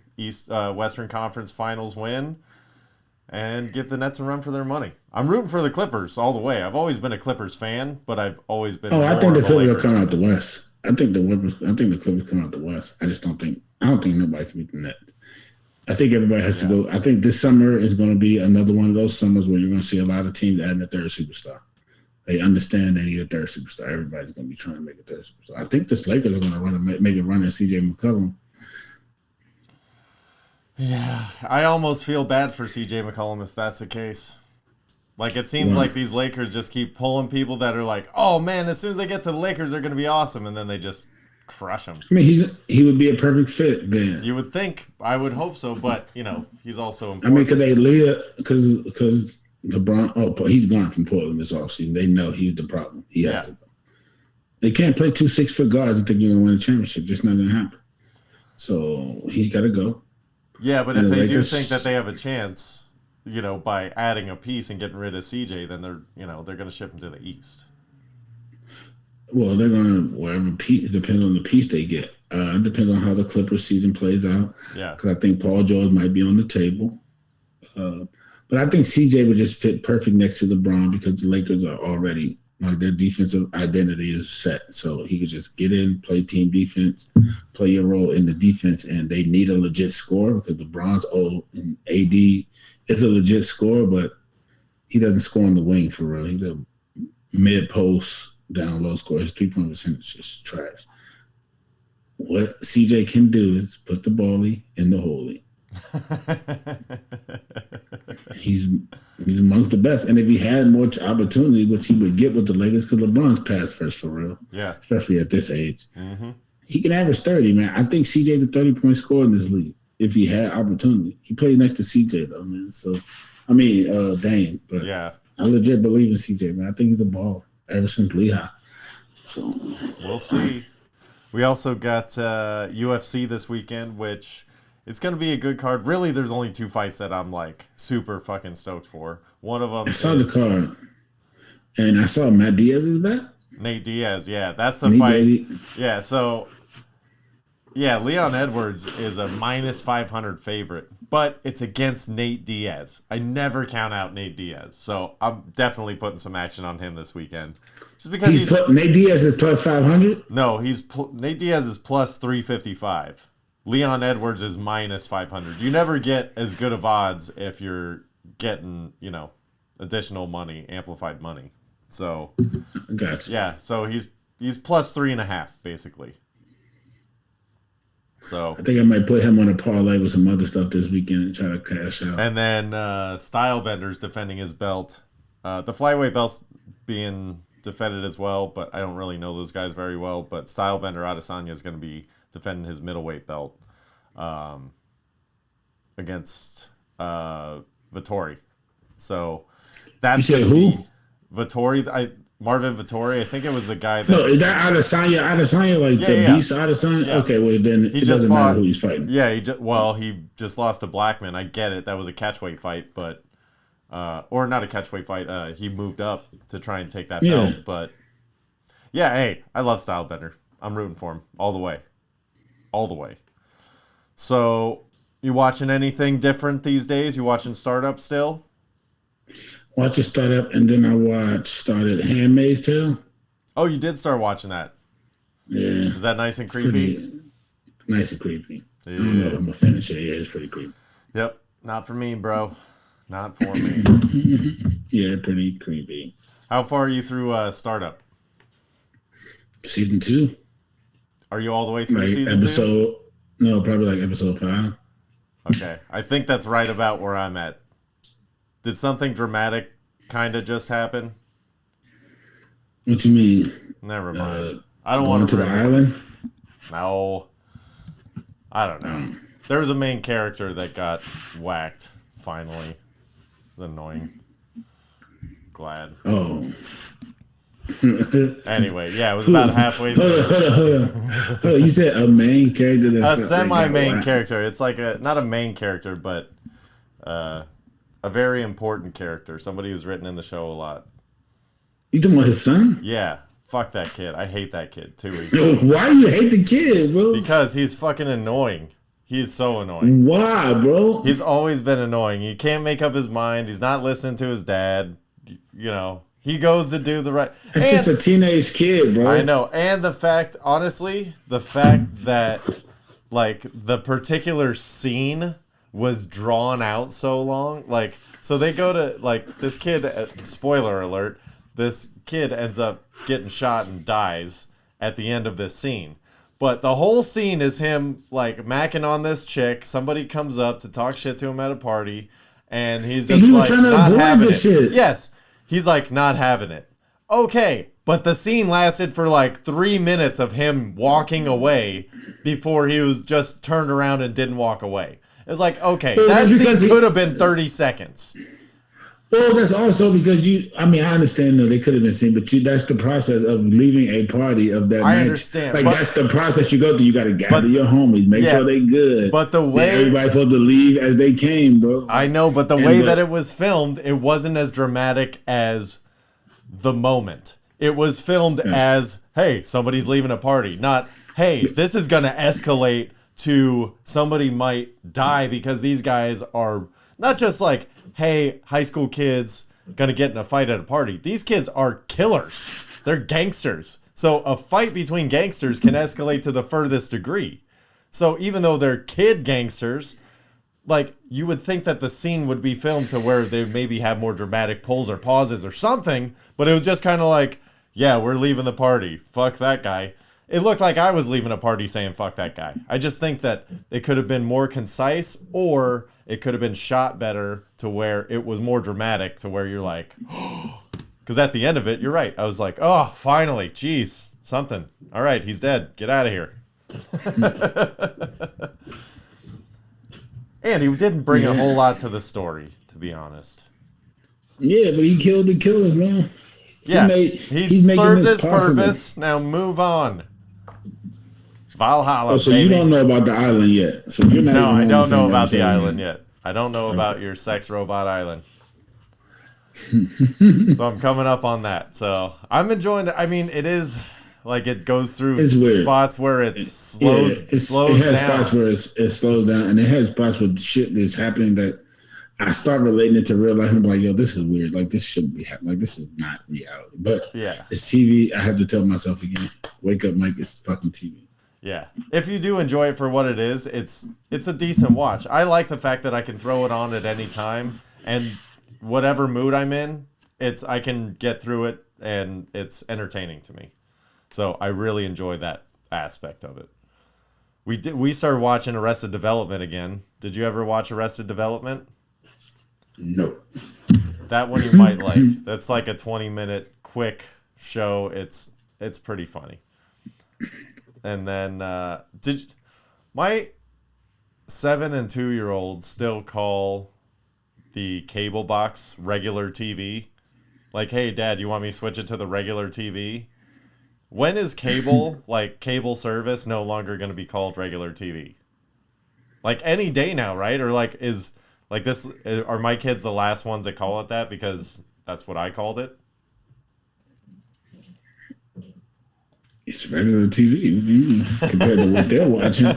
Western Conference Finals win and give the Nets a run for their money. I'm rooting for the Clippers all the way. I've always been a Clippers fan, but I've always been. I think the Clippers will come out the West. I think the Clippers come out the West. I don't think nobody can beat the Nets. I think everybody has to go. I think this summer is going to be another one of those summers where you're going to see a lot of teams adding a third superstar. They understand they need a third superstar. Everybody's going to be trying to make a third superstar. I think the Lakers are going to make a run at CJ McCollum. Yeah, I almost feel bad for CJ McCollum if that's the case. Like, it seems like these Lakers just keep pulling people that are like, oh, man, as soon as they get to the Lakers, they're going to be awesome, and then they just crush them. I mean, he would be a perfect fit then. You would think. I would hope so, but, he's also important. I mean, because LeBron, he's gone from Portland this offseason. They know he's the problem. He has to go. They can't play 2 6-foot guards and think you're going to win a championship. Just not going to happen. So he's got to go. Yeah, but if they do think that they have a chance, by adding a piece and getting rid of CJ, then they're going to ship him to the East. Well, they're going to wherever piece. It depends on the piece they get. It depends on how the Clippers season plays out. Yeah. Because I think Paul George might be on the table. But I think CJ would just fit perfect next to LeBron because the Lakers are already, like, their defensive identity is set. So he could just get in, play team defense, play your role in the defense, and they need a legit scorer because LeBron's old and AD is a legit scorer, but he doesn't score on the wing for real. He's a mid-post, down low scorer. His 3-point percentage is trash. What CJ can do is put the ballie in the holy. He's amongst the best, and if he had more opportunity, which he would get with the Lakers, because LeBron's pass first for real, especially at this age, he can average 30. Man, I think CJ's a 30-point scorer in this league if he had opportunity. He played next to CJ though, man. So, I mean, Dame, but I legit believe in CJ, man. I think he's a ball ever since Lehigh. So we'll see. We also got UFC this weekend, which It's going to be a good card. Really, there's only 2 fights that I'm like super fucking stoked for. One of them I saw the card, and I saw Matt Diaz is back. Nate Diaz, yeah, that's the Nate fight. Diaz. Yeah, so yeah, Leon Edwards is a minus 500 favorite, but it's against Nate Diaz. I never count out Nate Diaz, so I'm definitely putting some action on him this weekend. Just because Nate Diaz is plus 500. No, Nate Diaz is plus 355. Leon Edwards is minus 500. You never get as good of odds if you're getting, additional money, amplified money. So, Gotcha. yeah, so he's plus 3.5 basically. So I think I might put him on a parlay with some other stuff this weekend and try to cash out. And then Stylebender's defending his belt. The flyweight belt's being defended as well, but I don't really know those guys very well. But Stylebender Adesanya is going to be defending his middleweight belt against Vettori. So that's you said who? Vettori. Marvin Vettori. I think it was the guy that. No, is that Adesanya? Adesanya, like beast Adesanya? Yeah. Okay, well then it doesn't matter who he's fighting. Yeah, he just lost to Blackman. I get it. That was a catchweight fight, but or not a catchweight fight. He moved up to try and take that belt, but yeah. Hey, I love Stylebender. I'm rooting for him all the way. So, you watching anything different these days? You watching Startup still? Watch it start up, and then I started Handmaid's Tale. Oh, you did start watching that? Yeah. Is that nice and creepy? Nice and creepy. Yeah. I don't know if I'm gonna finish it. Yeah, it's pretty creepy. Yep. Not for me, bro. Not for me. Yeah, pretty creepy. How far are you through Startup? Season 2. Are you all the way through like season 2? No, probably like episode 5. Okay. I think that's right about where I'm at. Did something dramatic kind of just happen? What you mean? Never mind. I don't want want to the island. No. I don't know. There was a main character that got whacked, finally. It's annoying. Glad. Oh. Anyway, yeah, it was about halfway through. Hold on. You said a main character? A semi-main character. It's like not a main character, but a very important character. Somebody who's written in the show a lot. You talking about his son? Yeah. Fuck that kid. I hate that kid, too. Yo, why do you hate the kid, bro? Because he's fucking annoying. He's so annoying. Why, bro? He's always been annoying. He can't make up his mind. He's not listening to his dad. He goes to do the right... It's just a teenage kid, bro. I know. And the fact that, like, the particular scene was drawn out so long. Like, so they go to, like, this kid, spoiler alert, this kid ends up getting shot and dies at the end of this scene. But the whole scene is him, like, macking on this chick. Somebody comes up to talk shit to him at a party, and he's just, like, not having it. Shit. Yes. He's, like, not having it. Okay. But the scene lasted for, like, 3 minutes of him walking away before he was just turned around and didn't walk away. It was like, okay, that scene could have been 30 seconds. Well, that's also because I understand that they could have been seen, but that's the process of leaving a party of that I match. understand. Like, that's the process you go through. You got to gather your homies, make sure they good. But the way... everybody's supposed to leave as they came, bro. I know, but the way that it was filmed, it wasn't as dramatic as the moment. It was filmed as, hey, somebody's leaving a party. Not, hey, this is going to escalate to somebody might die because these guys are not just like, hey, high school kids gonna get in a fight at a party. These kids are killers. They're gangsters. So a fight between gangsters can escalate to the furthest degree. So even though they're kid gangsters, like, you would think that the scene would be filmed to where they maybe have more dramatic pulls or pauses or something, but it was just kind of like, yeah, we're leaving the party. Fuck that guy. It looked like I was leaving a party saying fuck that guy. I just think that it could have been more concise, or it could have been shot better to where it was more dramatic to where you're like, because at the end of it, you're right. I was like, oh, finally, jeez, something. All right, he's dead. Get out of here. And he didn't bring a whole lot to the story, to be honest. Yeah, but he killed the killers, man. Yeah, he served his purpose. Now move on. Valhalla, Oh, so baby. you don't know about the island yet. So you're not No, even I on don't same know about the episode island yet. yet. I don't know about your sex robot island. So I'm coming up on that. So I'm enjoying it. I mean, it is like it goes through It's weird. spots where it slows It has down. spots where it slows down, and it has spots where shit that's happening that I start relating it to real life. And I'm like, yo, this is weird. Like, this shouldn't be happening. Like, this is not reality. But Yeah. it's TV. I have to tell myself again, wake up, Mike. It's fucking TV. Yeah. If you do enjoy it for what it is, it's a decent watch. I like the fact that I can throw it on at any time, and whatever mood I'm in, I can get through it, and it's entertaining to me. So I really enjoy that aspect of it. We started watching Arrested Development again. Did you ever watch Arrested Development? No. That one you might like. That's like a 20-minute quick show. It's pretty funny. And then my 7 and 2-year-olds still call the cable box regular TV? Like, hey, Dad, you want me to switch it to the regular TV? When is cable, like cable service, no longer going to be called regular TV? Like any day now, right? Or like are my kids the last ones that call it that because that's what I called it? It's regular TV compared to what they're watching.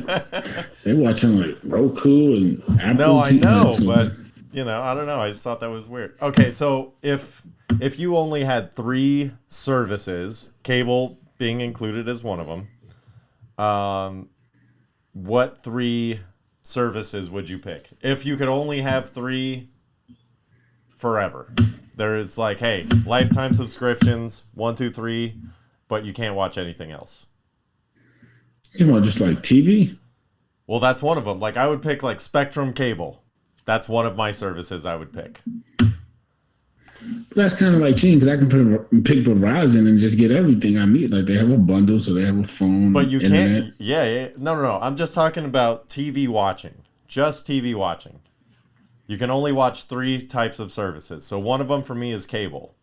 They're watching like Roku and Apple No, I TV. know, but I don't know. I just thought that was weird. Okay, so if you only had 3 services, cable being included as one of them, what 3 services would you pick? If you could only have 3 forever. There is like, hey, lifetime subscriptions, 1, 2, 3, but you can't watch anything else. You want just like TV? Well, that's one of them. Like I would pick like Spectrum Cable. That's one of my services I would pick. That's kind of like cheating because I can pick Verizon and just get everything I need. Like they have a bundle, so they have a phone. But you internet. can't. Yeah. No. I'm just talking about TV watching. Just TV watching. You can only watch 3 types of services. So one of them for me is cable.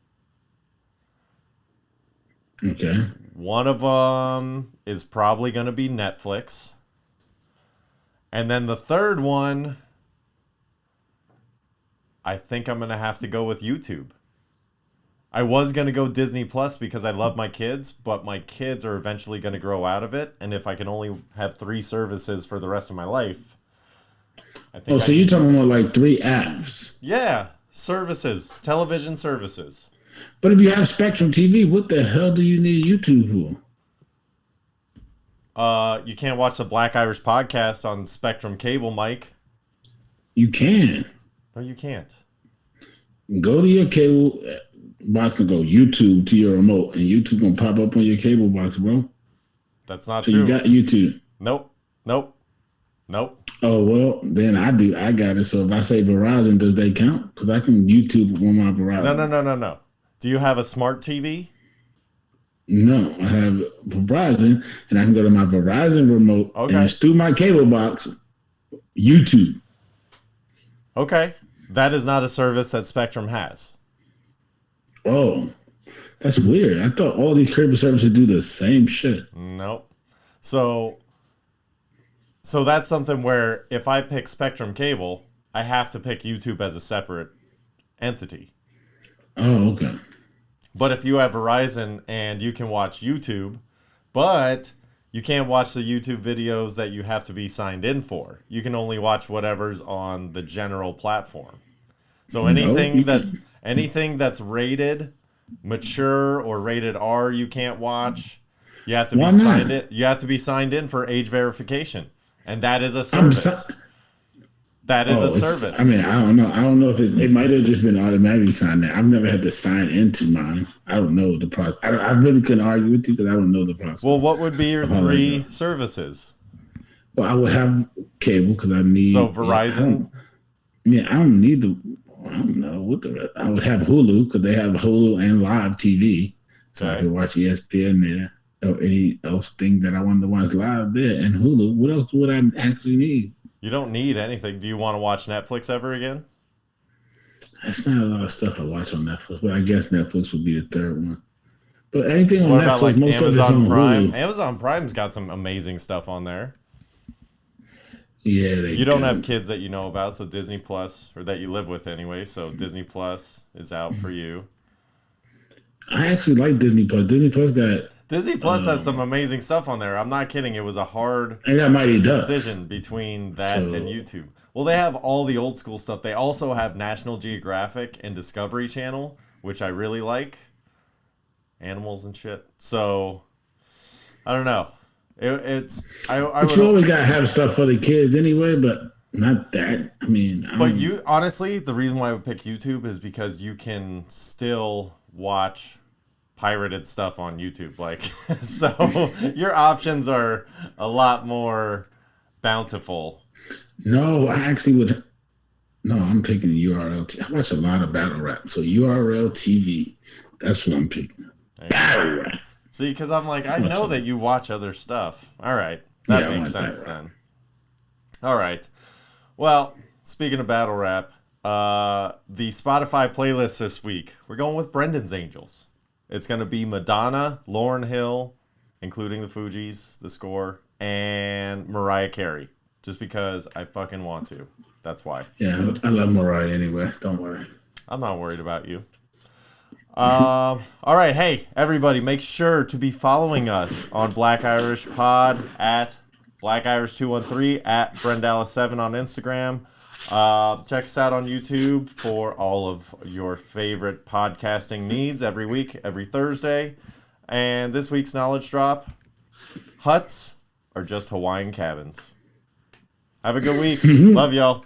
Okay. One of them is probably going to be Netflix. And then the third one, I think I'm going to have to go with YouTube. I was going to go Disney Plus because I love my kids, but my kids are eventually going to grow out of it. And if I can only have 3 services for the rest of my life, I think. So you're talking about like 3 apps? Yeah, services, television services. But if you have Spectrum TV, what the hell do you need YouTube for? You can't watch the Black Irish podcast on Spectrum Cable, Mike. You can. No, you can't. Go to your cable box and go YouTube to your remote, and YouTube gonna pop up on your cable box, bro. That's not so true. You got YouTube. Nope. Oh, well, then I do. I got it. So if I say Verizon, does they count? Because I can YouTube on my Verizon. No. Do you have a smart TV? No, I have Verizon, and I can go to my Verizon remote, and it's through my cable box, YouTube. Okay. That is not a service that Spectrum has. Oh, that's weird. I thought all these cable services do the same shit. Nope. So that's something where if I pick Spectrum Cable, I have to pick YouTube as a separate entity. Oh, okay. But if you have Verizon and you can watch YouTube, but you can't watch the YouTube videos that you have to be signed in for. You can only watch whatever's on the general platform. So anything that's rated mature or rated R, you can't watch. You have to be signed in. You have to be signed in for age verification, and that is a service. That is a service. I mean, I don't know. I don't know if it might have just been automatically signed in. I've never had to sign into mine. I don't know the process. I really couldn't argue with you because I don't know the process. Well, what would be your 3 services? Well, I would have cable because I need. So Verizon. I don't need the. I don't know what the rest. I would have Hulu because they have Hulu and live TV, so I could watch ESPN there or any else thing that I wanted to watch live there. And Hulu. What else would I actually need? You don't need anything. Do you want to watch Netflix ever again? That's not a lot of stuff I watch on Netflix, but I guess Netflix would be the third one. But anything on What about Netflix, like most of it's Amazon on Prime? Hulu. Amazon Prime's got some amazing stuff on there. Yeah, You don't have kids that you know about, so Disney Plus, or that you live with anyway, so Disney Plus is out for you. I actually like Disney Plus. Disney Plus got Disney Plus has some amazing stuff on there. I'm not kidding. It was a hard I got Mighty Ducks decision between that So- and YouTube. Well, they have all the old school stuff. They also have National Geographic and Discovery Channel, which I really like. Animals and shit. So, I don't know. I But would. you always gotta have stuff for the kids anyway, but not that. I mean, But you honestly, the reason why I would pick YouTube is because you can still watch pirated stuff on YouTube. Like, so your options are a lot more bountiful. No, I actually would. No, I'm picking URL. I watch a lot of battle rap, so URL TV. That's what I'm picking. Battle rap. See, because I'm like, I know that you watch other stuff. All right, that Yeah, makes sense then. All right. Well, speaking of battle rap, the Spotify playlist this week, we're going with Brendan's Angels. It's going to be Madonna, Lauryn Hill, including the Fugees, The Score, and Mariah Carey. Just because I fucking want to. That's why. Yeah, I love Mariah anyway. Don't worry. I'm not worried about you. All right. Hey, everybody, make sure to be following us on Black Irish Pod at Black Irish 213 at Brendala7 on Instagram. Check us out on YouTube for all of your favorite podcasting needs every week, every Thursday. And this week's knowledge drop: huts are just Hawaiian cabins. Have a good week. Love y'all.